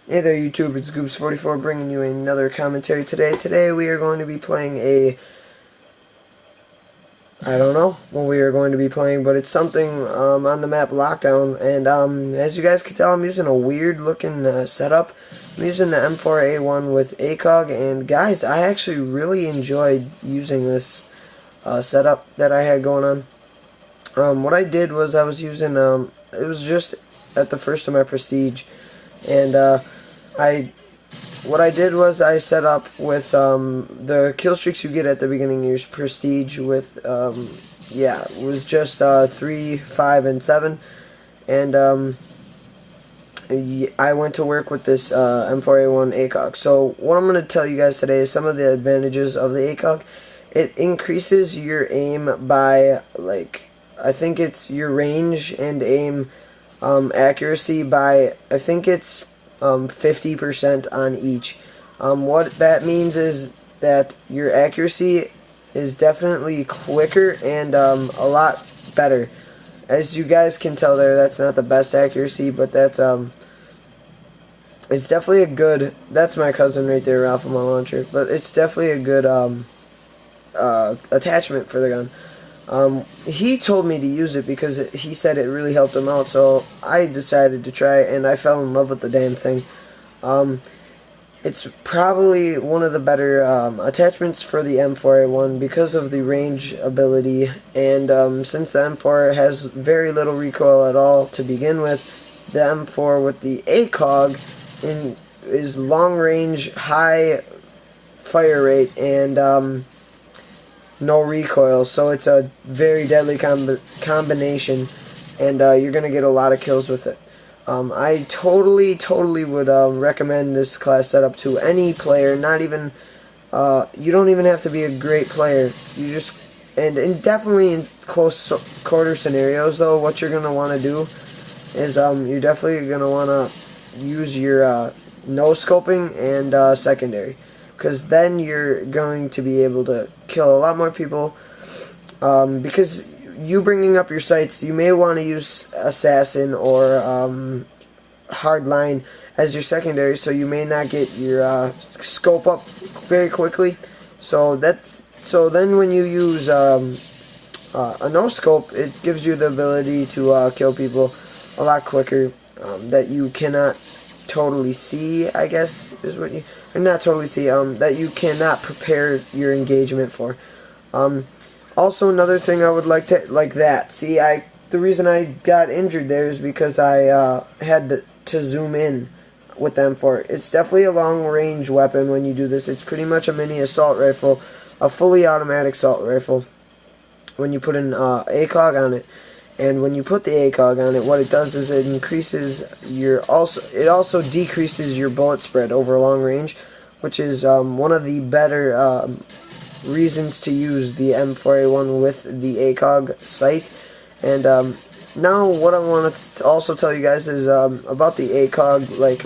Hey there YouTube, it's Goops44 bringing you another commentary today. Today we are going to be playing I don't know what we are going to be playing, but it's something on the map Lockdown, and as you guys can tell, I'm using a weird looking setup. I'm using the M4A1 with ACOG, and guys, I actually really enjoyed using this setup that I had going on. What I did was I was using, it was just at the first of my Prestige, and what I did was I set up with the kill streaks you get at the beginning of your Prestige with yeah, it was just 3, 5, and 7, and I went to work with this M4A1 ACOG. So what I'm going to tell you guys today is some of the advantages of the ACOG. It increases your aim by, like, I think it's your range and aim accuracy by, I think it's 50% on each. What that means is that your accuracy is definitely quicker and a lot better. As you guys can tell there, that's not the best accuracy, but that's it's definitely a good, that's my cousin right there, Ralph, on my launcher, but it's definitely a good attachment for the gun. He told me to use it because he said it really helped him out, so I decided to try it, and I fell in love with the damn thing. It's probably one of the better attachments for the M4A1 because of the range ability, and since the M4 has very little recoil at all to begin with, the M4 with the ACOG is long range, high fire rate, and no recoil, so it's a very deadly combination, and you're going to get a lot of kills with it. I totally would recommend this class setup to any player, not even, you don't even have to be a great player, you just, and definitely in close quarter scenarios though, what you're going to want to do is, you're definitely going to want to use your no-scoping and secondary, because then you're going to be able to kill a lot more people, because you bringing up your sights, you may want to use Assassin or Hardline as your secondary, so you may not get your scope up very quickly. So then when you use a no-scope, it gives you the ability to kill people a lot quicker, that you cannot totally see, I guess, is what you, or not totally see, that you cannot prepare your engagement for. Also, another thing I would like that, see, the reason I got injured there is because I had to zoom in with the M4. It's definitely a long range weapon when you do this. It's pretty much a mini assault rifle, a fully automatic assault rifle, when you put an ACOG on it. And when you put the ACOG on it, what it does is it increases your, it also decreases your bullet spread over long range, which is one of the better reasons to use the M4A1 with the ACOG sight. And now what I want to also tell you guys is about the ACOG, like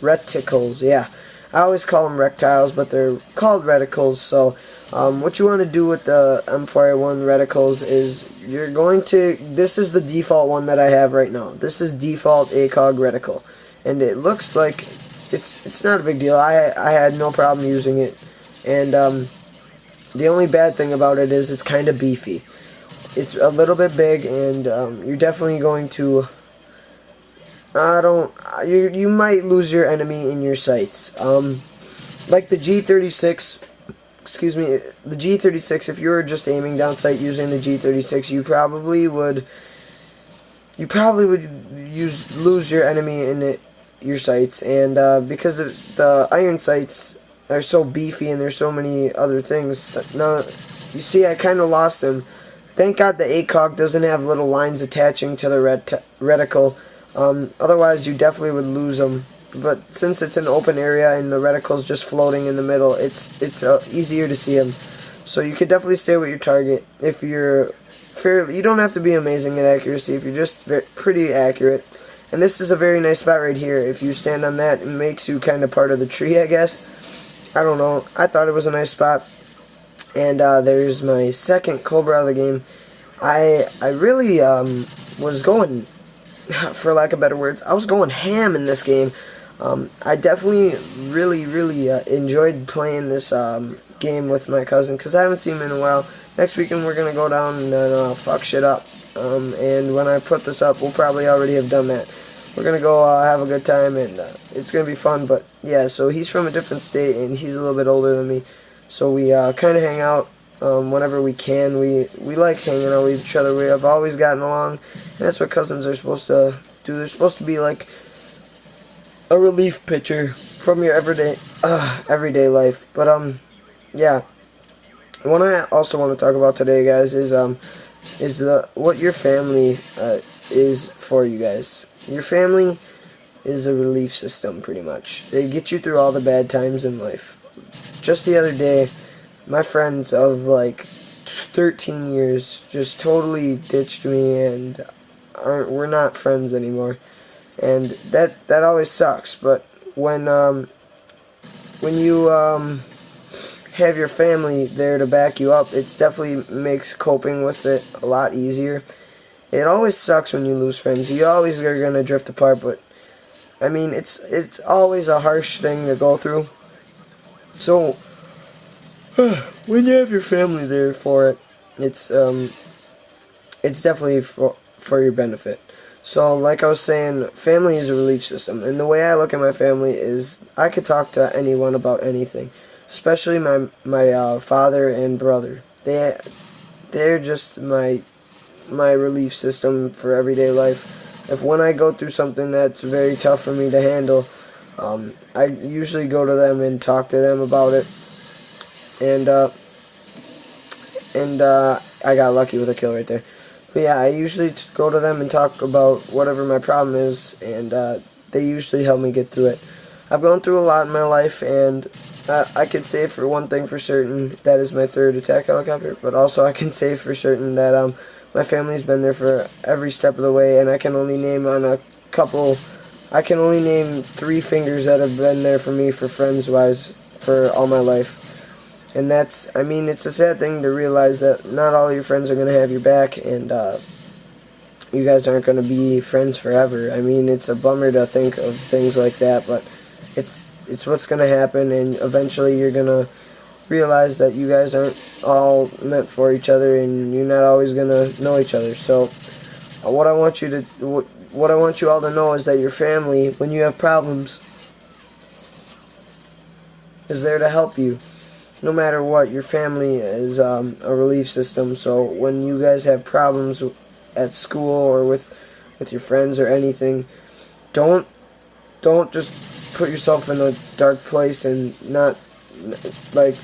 reticles, yeah. I always call them rectiles, but they're called reticles. So what you want to do with the M4A1 reticles is you're going to, this is the default one that I have right now. This is default ACOG reticle, and it looks like it's not a big deal. I had no problem using it, and the only bad thing about it is it's kind of beefy. It's a little bit big, and you're definitely going to, you might lose your enemy in your sights. Like the G36, excuse me, the G36, if you were just aiming down sight using the G36, you probably would lose your enemy in your sights, and because the iron sights are so beefy and there's so many other things. Now, you see, I kind of lost him. Thank God the ACOG doesn't have little lines attaching to the reticle. Otherwise, you definitely would lose them. But since it's an open area and the reticle's just floating in the middle, it's easier to see them. So you could definitely stay with your target if you're fairly. You don't have to be amazing at accuracy if you're just pretty accurate. And this is a very nice spot right here. If you stand on that, it makes you kind of part of the tree, I guess. I don't know. I thought it was a nice spot. And there's my second Cobra of the game. I really was going, for lack of better words, I was going ham in this game. I definitely really enjoyed playing this game with my cousin because I haven't seen him in a while. Next weekend we're going to go down and fuck shit up. And when I put this up, we'll probably already have done that. We're going to go have a good time, and it's going to be fun. But yeah, so he's from a different state, and he's a little bit older than me. So we kind of hang out whenever we can. We like hanging out with each other. We have always gotten along, and that's what cousins are supposed to do. They're supposed to be like a relief pitcher from your everyday life. But yeah. What I also want to talk about today, guys, is what your family is for you guys. Your family is a relief system, pretty much. They get you through all the bad times in life. Just the other day, my friends of like 13 years just totally ditched me, and we're not friends anymore. And that always sucks. But when you have your family there to back you up, it definitely makes coping with it a lot easier. It always sucks when you lose friends. You always are gonna drift apart, but I mean, it's always a harsh thing to go through. So when you have your family there for it, it's definitely for your benefit. So like I was saying, family is a relief system, and the way I look at my family is I could talk to anyone about anything, especially my father and brother. They're just my relief system for everyday life. If when I go through something that's very tough for me to handle, I usually go to them and talk to them about it. And I got lucky with a kill right there. But yeah, I usually go to them and talk about whatever my problem is, and they usually help me get through it. I've gone through a lot in my life, and I can say for one thing for certain, that is my third attack helicopter, but also I can say for certain that my family's been there for every step of the way, and I can only name 3 fingers that have been there for me for friends-wise for all my life. And that's, I mean, it's a sad thing to realize that not all your friends are going to have your back, and you guys aren't going to be friends forever. I mean, it's a bummer to think of things like that, but it's what's going to happen, and eventually you're going to realize that you guys aren't all meant for each other, and you're not always going to know each other. So what I want you all to know is that your family, when you have problems, is there to help you. No matter what, your family is a relief system. So when you guys have problems at school or with your friends or anything, don't just put yourself in a dark place and not like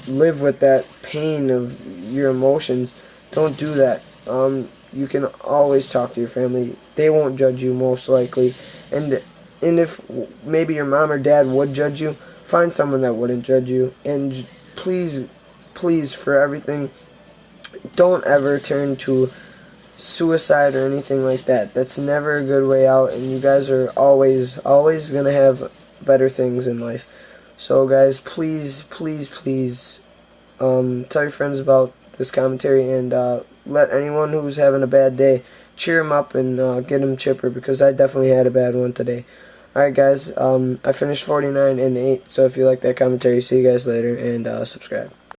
live with that pain of your emotions. Don't do that. You can always talk to your family. They won't judge you, most likely. And if maybe your mom or dad would judge you, find someone that wouldn't judge you. And please, for everything, don't ever turn to suicide or anything like that. That's never a good way out, and you guys are always going to have better things in life. So guys, please tell your friends about this commentary, and let anyone who's having a bad day cheer them up and get them chipper, because I definitely had a bad one today. Alright guys, I finished 49 and 8, so if you like that commentary, see you guys later, and subscribe.